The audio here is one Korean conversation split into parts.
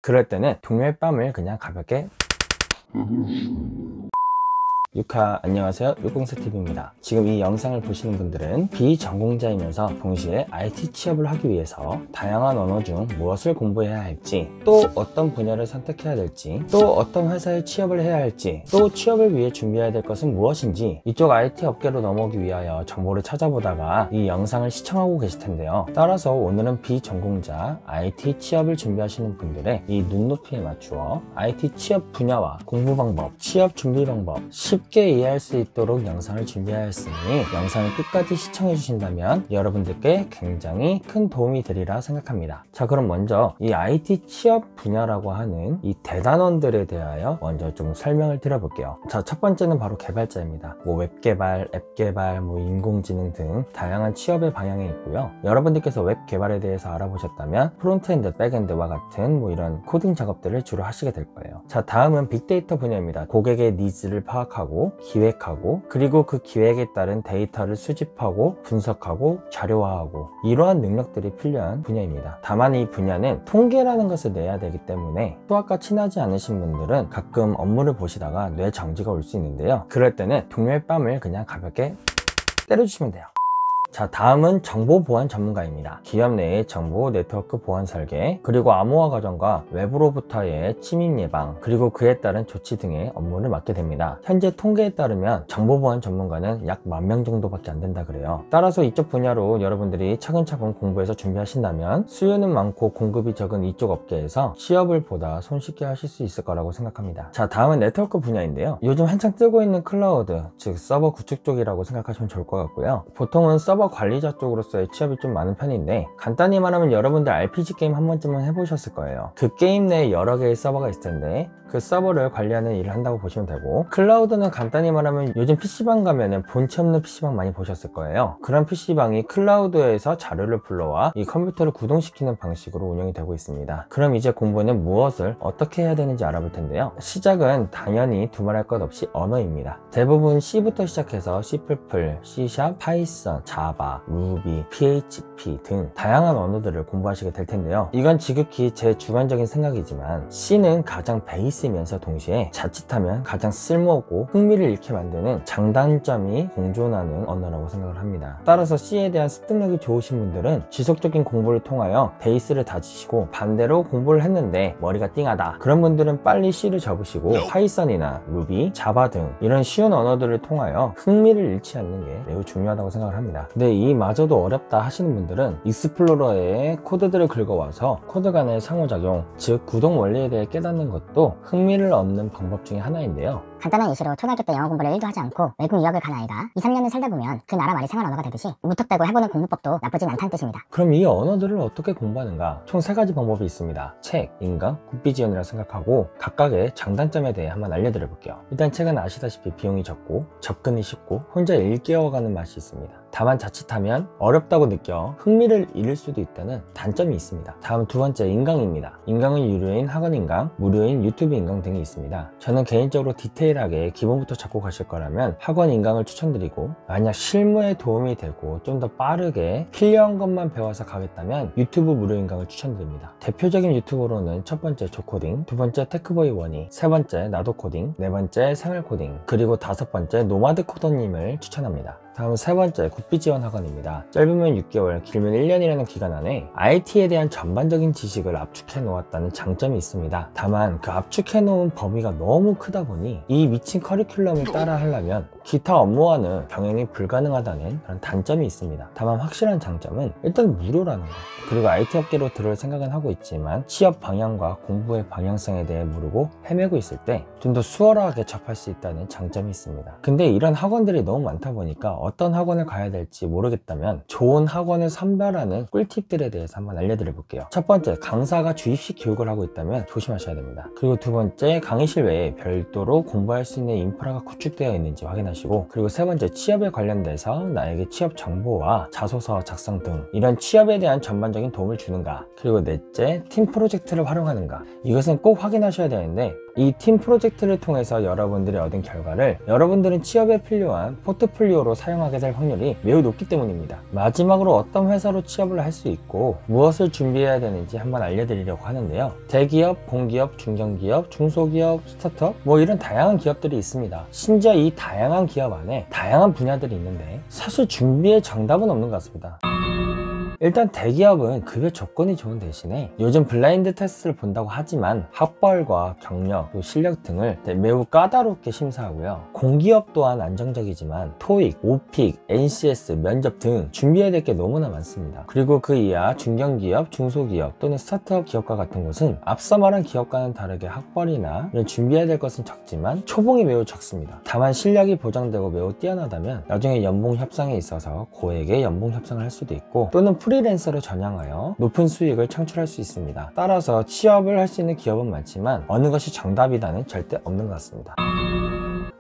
그럴 때는 동료의 뺨을 그냥 가볍게 안녕하세요, 육공스TV입니다. 지금 이 영상을 보시는 분들은 비전공자이면서 동시에 IT 취업을 하기 위해서 다양한 언어 중 무엇을 공부해야 할지, 또 어떤 분야를 선택해야 될지, 또 어떤 회사에 취업을 해야 할지, 또 취업을 위해 준비해야 될 것은 무엇인지 이쪽 IT 업계로 넘어오기 위하여 정보를 찾아보다가 이 영상을 시청하고 계실 텐데요. 따라서 오늘은 비전공자 IT 취업을 준비하시는 분들의 이 눈높이에 맞추어 IT 취업 분야와 공부 방법, 취업 준비 방법 쉽게 이해할 수 있도록 영상을 준비하였으니 영상을 끝까지 시청해 주신다면 여러분들께 굉장히 큰 도움이 되리라 생각합니다. 자, 그럼 먼저 이 IT 취업 분야라고 하는 이 대단원들에 대하여 먼저 좀 설명을 드려볼게요. 자, 첫 번째는 바로 개발자입니다. 웹 개발, 앱 개발, 인공지능 등 다양한 취업의 방향이 있고요. 여러분들께서 웹 개발에 대해서 알아보셨다면 프론트엔드, 백엔드와 같은 이런 코딩 작업들을 주로 하시게 될 거예요. 자, 다음은 빅데이터 분야입니다. 고객의 니즈를 파악하고 기획하고, 그리고 그 기획에 따른 데이터를 수집하고 분석하고 자료화하고, 이러한 능력들이 필요한 분야입니다. 다만 이 분야는 통계라는 것을 내야 되기 때문에 수학과 친하지 않으신 분들은 가끔 업무를 보시다가 뇌 정지가 올 수 있는데요. 그럴 때는 동료의 뺨을 그냥 가볍게 때려주시면 돼요. 자, 다음은 정보보안 전문가입니다. 기업 내의 정보 네트워크 보안 설계, 그리고 암호화 과정과 외부로부터의 침입 예방, 그리고 그에 따른 조치 등의 업무를 맡게 됩니다. 현재 통계에 따르면 정보보안 전문가는 약 10,000명 정도밖에 안 된다 그래요. 따라서 이쪽 분야로 여러분들이 차근차근 공부해서 준비하신다면 수요는 많고 공급이 적은 이쪽 업계에서 취업을 보다 손쉽게 하실 수 있을 거라고 생각합니다. 자, 다음은 네트워크 분야인데요. 요즘 한창 뜨고 있는 클라우드, 즉 서버 구축 쪽이라고 생각하시면 좋을 것 같고요. 보통은 서버 관리자 쪽으로서의 취업이 좀 많은 편인데, 간단히 말하면 여러분들 RPG 게임 한 번쯤은 해보셨을 거예요. 그 게임 내에 여러 개의 서버가 있을 텐데 그 서버를 관리하는 일을 한다고 보시면 되고, 클라우드는 간단히 말하면 요즘 PC방 가면은 본체 없는 PC방 많이 보셨을 거예요. 그런 PC방이 클라우드에서 자료를 불러와 이 컴퓨터를 구동시키는 방식으로 운영이 되고 있습니다. 그럼 이제 공부는 무엇을 어떻게 해야 되는지 알아볼 텐데요. 시작은 당연히 두말할 것 없이 언어입니다. 대부분 C부터 시작해서 C++, C#, 파이썬, 자바, 루비, PHP 등 다양한 언어들을 공부하시게 될 텐데요. 이건 지극히 제 주관적인 생각이지만 C는 가장 베이스면서 동시에 자칫하면 가장 쓸모없고 흥미를 잃게 만드는 장단점이 공존하는 언어라고 생각을 합니다. 따라서 C에 대한 습득력이 좋으신 분들은 지속적인 공부를 통하여 베이스를 다지시고, 반대로 공부를 했는데 머리가 띵하다 그런 분들은 빨리 C를 접으시고 파이썬이나 루비, 자바 등 이런 쉬운 언어들을 통하여 흥미를 잃지 않는 게 매우 중요하다고 생각을 합니다. 근데 이마저도 어렵다 하시는 분들은 익스플로러에 코드들을 긁어와서 코드 간의 상호작용, 즉 구동 원리에 대해 깨닫는 것도 흥미를 얻는 방법 중에 하나인데요. 간단한 예시로 초등학교 때 영어 공부를 1도 하지 않고 외국 유학을 간 아이가 2, 3년을 살다 보면 그 나라 말이 생활 언어가 되듯이 무턱대고 해보는 공부법도 나쁘진 않다는 뜻입니다. 그럼 이 언어들을 어떻게 공부하는가? 총 3가지 방법이 있습니다. 책, 인강, 국비지원이라 생각하고 각각의 장단점에 대해 한번 알려드려 볼게요. 일단 책은 아시다시피 비용이 적고 접근이 쉽고 혼자 일깨워가는 맛이 있습니다. 다만 자칫하면 어렵다고 느껴 흥미를 잃을 수도 있다는 단점이 있습니다. 다음 두 번째, 인강입니다. 인강은 유료인 학원 인강, 무료인 유튜브 인강 등이 있습니다. 저는 개인적으로 디테일하게 기본부터 잡고 가실 거라면 학원 인강을 추천드리고, 만약 실무에 도움이 되고 좀 더 빠르게 필요한 것만 배워서 가겠다면 유튜브 무료 인강을 추천드립니다. 대표적인 유튜브로는 첫 번째 조코딩, 두 번째 테크보이 원이, 세 번째 나도 코딩, 네 번째 생활 코딩, 그리고 다섯 번째 노마드 코더님을 추천합니다. 다음 세 번째, 국비지원 학원입니다. 짧으면 6개월, 길면 1년이라는 기간 안에 IT에 대한 전반적인 지식을 압축해 놓았다는 장점이 있습니다. 다만 그 압축해 놓은 범위가 너무 크다 보니 이 미친 커리큘럼을 따라 하려면 기타 업무와는 병행이 불가능하다는 그런 단점이 있습니다. 다만 확실한 장점은 일단 무료라는 거, 그리고 IT 업계로 들어올 생각은 하고 있지만 취업 방향과 공부의 방향성에 대해 모르고 헤매고 있을 때 좀 더 수월하게 접할 수 있다는 장점이 있습니다. 근데 이런 학원들이 너무 많다 보니까 어떤 학원을 가야 될지 모르겠다면 좋은 학원을 선별하는 꿀팁들에 대해서 한번 알려드려 볼게요. 첫 번째, 강사가 주입식 교육을 하고 있다면 조심하셔야 됩니다. 그리고 두 번째, 강의실 외에 별도로 공부할 수 있는 인프라가 구축되어 있는지 확인하시고, 그리고 세 번째, 취업에 관련돼서 나에게 취업 정보와 자소서 작성 등 이런 취업에 대한 전반적인 도움을 주는가, 그리고 넷째, 팀 프로젝트를 활용하는가. 이것은 꼭 확인하셔야 되는데 이 팀 프로젝트를 통해서 여러분들이 얻은 결과를 여러분들은 취업에 필요한 포트폴리오로 사용하게 될 확률이 매우 높기 때문입니다. 마지막으로 어떤 회사로 취업을 할 수 있고 무엇을 준비해야 되는지 한번 알려드리려고 하는데요. 대기업, 공기업, 중견기업, 중소기업, 스타트업 이런 다양한 기업들이 있습니다. 심지어 이 다양한 기업 안에 다양한 분야들이 있는데 사실 준비에 정답은 없는 것 같습니다. 일단 대기업은 급여 조건이 좋은 대신에 요즘 블라인드 테스트를 본다고 하지만 학벌과 경력, 또 실력 등을 매우 까다롭게 심사하고요. 공기업 또한 안정적이지만 토익, 오픽, NCS, 면접 등 준비해야 될 게 너무나 많습니다. 그리고 그 이하 중견기업, 중소기업 또는 스타트업 기업과 같은 곳은 앞서 말한 기업과는 다르게 학벌이나 이런 준비해야 될 것은 적지만 초봉이 매우 적습니다. 다만 실력이 보장되고 매우 뛰어나다면 나중에 연봉 협상에 있어서 고액의 연봉 협상을 할 수도 있고 또는 프리랜서로 전향하여 높은 수익을 창출할 수 있습니다. 따라서 취업을 할 수 있는 기업은 많지만 어느 것이 정답이다는 절대 없는 것 같습니다.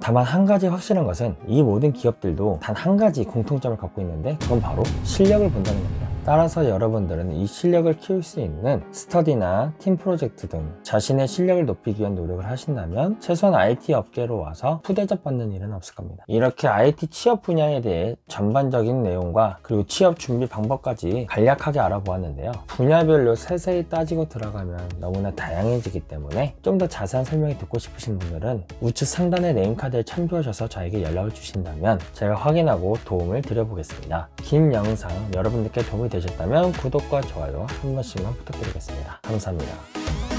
다만 한 가지 확실한 것은 이 모든 기업들도 단 한 가지 공통점을 갖고 있는데 그건 바로 실력을 본다는 겁니다. 따라서 여러분들은 이 실력을 키울 수 있는 스터디나 팀 프로젝트 등 자신의 실력을 높이기 위한 노력을 하신다면 최소한 IT 업계로 와서 푸대접 받는 일은 없을 겁니다. 이렇게 IT 취업 분야에 대해 전반적인 내용과 그리고 취업 준비 방법까지 간략하게 알아보았는데요. 분야별로 세세히 따지고 들어가면 너무나 다양해지기 때문에 좀 더 자세한 설명이 듣고 싶으신 분들은 우측 상단의 네임카드를 참조하셔서 저에게 연락을 주신다면 제가 확인하고 도움을 드려보겠습니다. 긴 영상 여러분들께 도움이 되셨다면 구독과 좋아요 한 번씩만 부탁드리겠습니다. 감사합니다.